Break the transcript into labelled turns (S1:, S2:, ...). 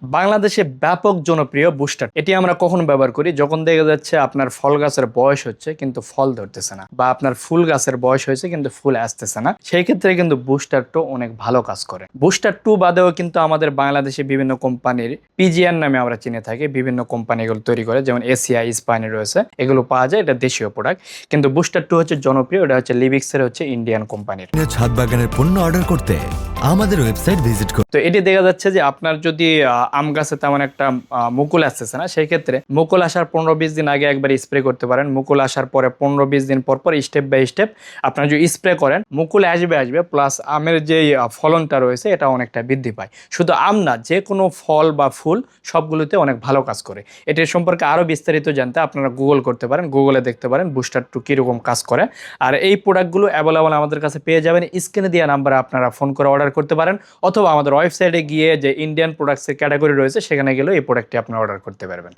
S1: বাংলাদেশে ব্যাপক জনপ্রিয় বুস্টার। এটি আমরা কখন ব্যবহার করি? যখন দেখা যাচ্ছে আপনার ফল গাছের বয়স হচ্ছে কিন্তু ফল ধরতেছে না, বা আপনার ফুল গাছের বয়স হয়েছে কিন্তু ফুল আসতেছে না, সেই ক্ষেত্রে কিন্তু বুস্টার টু অনেক ভালো কাজ করে। বুস্টার টু বাদেও কিন্তু আমাদের বাংলাদেশে বিভিন্ন কোম্পানির পিজিআর নামে আমরা চিনে থাকি, বিভিন্ন কোম্পানি এগুলো তৈরি করে, যেমন এসিআই, স্পাইনি রয়েছে, এগুলো পাওয়া যায়। এটা দেশীয় প্রোডাক্ট, কিন্তু বুস্টার টু হচ্ছে জনপ্রিয়। এটা হচ্ছে লিবিক্সের, হচ্ছে ইন্ডিয়ান কোম্পানির।
S2: ছাদ বাগানের পণ্য অর্ডার করতে আমাদের ওয়েবসাইট ভিজিট করুন।
S1: তো এটি দেখা যাচ্ছে যে আপনার যদি আম গাছে তেমন একটা মুকুল আসতেছে না, সেই ক্ষেত্রে মুকুল আসার 15-20 দিন আগে একবার স্প্রে করতে পারেন। মুকুল আসার পরে 15-20 দিন পর পর স্টেপ বাই স্টেপ আপনার যদি স্প্রে করেন, মুকুল আসবে প্লাস আমের যে ফলনটা রয়েছে এটা অনেকটা বৃদ্ধি পায়। শুধু আম না, যে কোনো ফল বা ফুল সবগুলোতে অনেক ভালো কাজ করে। এটির সম্পর্কে আরও বিস্তারিত জানতে আপনারা গুগল করতে পারেন, গুগলে দেখতে পারেন বুস্টার টু কীরকম কাজ করে। আর এই প্রোডাক্টগুলো অ্যাভেলেবল আমাদের কাছে পেয়ে যাবেন। স্ক্রিনে দেওয়া নাম্বারে আপনারা ফোন করে অর্ডার করতে পারেন, অথবা আমাদের ওয়েবসাইটে গিয়ে যে ইন্ডিয়ান প্রোডাক্টসের ক্যাটাগরি রয়েছে সেখানে গেলেও এই প্রোডাক্টটি আপনারা অর্ডার করতে পারবেন।